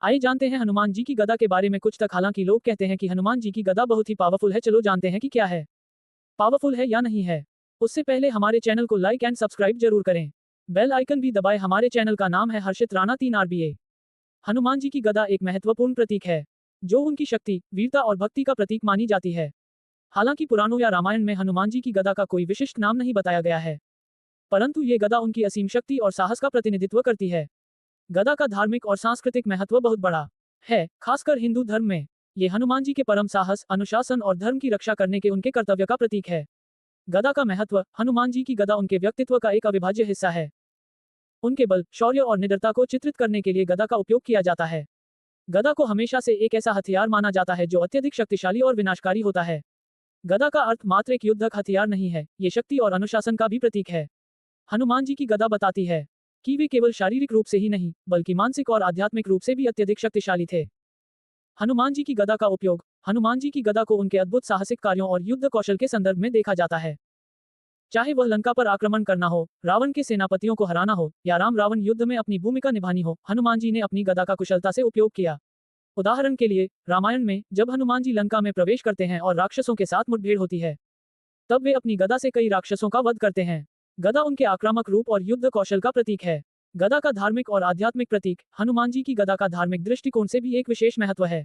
आइए जानते हैं हनुमान जी की गदा के बारे में कुछ तक। हालांकि लोग कहते हैं कि हनुमान जी की गदा बहुत ही पावरफुल है। चलो जानते हैं कि क्या है, पावरफुल है या नहीं है। उससे पहले हमारे चैनल को लाइक एंड सब्सक्राइब जरूर करें। बेल आइकन भी दबाएं। हमारे चैनल का नाम है हर्षित राणा 3 RBA। हनुमान जी की गदा एक महत्वपूर्ण प्रतीक है जो उनकी शक्ति, वीरता और भक्ति का प्रतीक मानी जाती है। हालांकि पुराणों या रामायण में हनुमान जी की गदा का कोई विशिष्ट नाम नहीं बताया गया है, परंतु ये गदा उनकी असीम शक्ति और साहस का प्रतिनिधित्व करती है। गदा का धार्मिक और सांस्कृतिक महत्व बहुत बड़ा है, खासकर हिंदू धर्म में। ये हनुमान जी के परम साहस, अनुशासन और धर्म की रक्षा करने के उनके कर्तव्य का प्रतीक है। गदा का महत्व। हनुमान जी की गदा उनके व्यक्तित्व का एक अविभाज्य हिस्सा है। उनके बल, शौर्य और निडरता को चित्रित करने के लिए गदा का उपयोग किया जाता है। गदा को हमेशा से एक ऐसा हथियार माना जाता है जो अत्यधिक शक्तिशाली और विनाशकारी होता है। गदा का अर्थ मात्र एक युद्धक हथियार नहीं है, ये शक्ति और अनुशासन का भी प्रतीक है। हनुमान जी की गदा बताती है कि वे केवल शारीरिक रूप से ही नहीं, बल्कि मानसिक और आध्यात्मिक रूप से भी अत्यधिक शक्तिशाली थे। हनुमान जी की गदा का उपयोग। हनुमान जी की गदा को उनके अद्भुत साहसिक कार्यों और युद्ध कौशल के संदर्भ में देखा जाता है। चाहे वह लंका पर आक्रमण करना हो, रावण के सेनापतियों को हराना हो, या राम रावण युद्ध में अपनी भूमिका निभानी हो, हनुमान जी ने अपनी गदा का कुशलता से उपयोग किया। उदाहरण के लिए, रामायण में जब हनुमान जी लंका में प्रवेश करते हैं और राक्षसों के साथ मुठभेड़ होती है, तब वे अपनी गदा से कई राक्षसों का वध करते हैं। गदा उनके आक्रामक रूप और युद्ध कौशल का प्रतीक है। गदा का धार्मिक और आध्यात्मिक प्रतीक। हनुमान जी की गदा का धार्मिक दृष्टिकोण से भी एक विशेष महत्व है।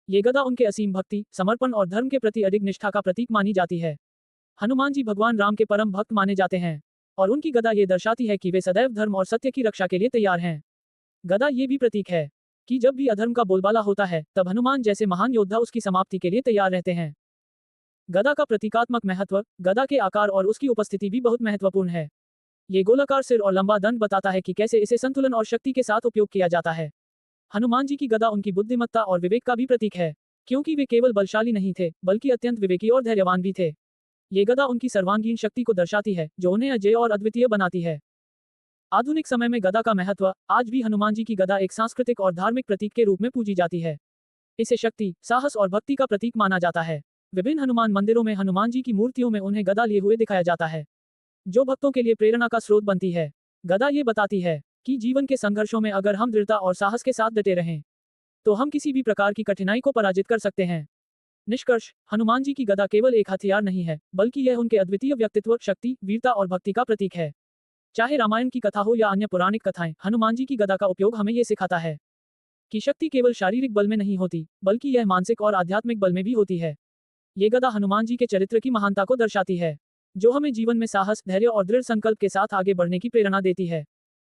ये गदा उनके असीम भक्ति, समर्पण और धर्म के प्रति अडिग निष्ठा का प्रतीक मानी जाती है। हनुमान जी भगवान राम के परम भक्त माने जाते हैं, और उनकी गदा ये दर्शाती है कि वे सदैव धर्म और सत्य की रक्षा के लिए तैयार हैं। गदा ये भी प्रतीक है कि जब भी अधर्म का बोलबाला होता है, तब हनुमान जैसे महान योद्धा उसकी समाप्ति के लिए तैयार रहते हैं। गदा का प्रतीकात्मक महत्व। गदा के आकार और उसकी उपस्थिति भी बहुत महत्वपूर्ण है। ये गोलाकार सिर और लंबा दंड बताता है कि कैसे इसे संतुलन और शक्ति के साथ उपयोग किया जाता है। हनुमान जी की गदा उनकी बुद्धिमत्ता और विवेक का भी प्रतीक है, क्योंकि वे केवल बलशाली नहीं थे, बल्कि अत्यंत विवेकी और धैर्यवान भी थे। ये गदा उनकी सर्वांगीण शक्ति को दर्शाती है, जो उन्हें अजेय और अद्वितीय बनाती है। आधुनिक समय में गदा का महत्व। आज भी हनुमान जी की गदा एक सांस्कृतिक और धार्मिक प्रतीक के रूप में पूजी जाती है। इसे शक्ति, साहस और भक्ति का प्रतीक माना जाता है। विभिन्न हनुमान मंदिरों में हनुमान जी की मूर्तियों में उन्हें गदा लिए हुए दिखाया जाता है, जो भक्तों के लिए प्रेरणा का स्रोत बनती है। गदा ये बताती है कि जीवन के संघर्षों में अगर हम दृढ़ता और साहस के साथ डटे रहें, तो हम किसी भी प्रकार की कठिनाई को पराजित कर सकते हैं। निष्कर्ष। हनुमान जी की गदा केवल एक हथियार नहीं है, बल्कि यह उनके अद्वितीय व्यक्तित्व, शक्ति, वीरता और भक्ति का प्रतीक है। चाहे रामायण की कथा हो या अन्य पौराणिक कथाएं, हनुमान जी की गदा का उपयोग हमें ये सिखाता है कि शक्ति केवल शारीरिक बल में नहीं होती, बल्कि यह मानसिक और आध्यात्मिक बल में भी होती है। ये गदा हनुमान जी के चरित्र की महानता को दर्शाती है, जो हमें जीवन में साहस, धैर्य और दृढ़ संकल्प के साथ आगे बढ़ने की प्रेरणा देती है।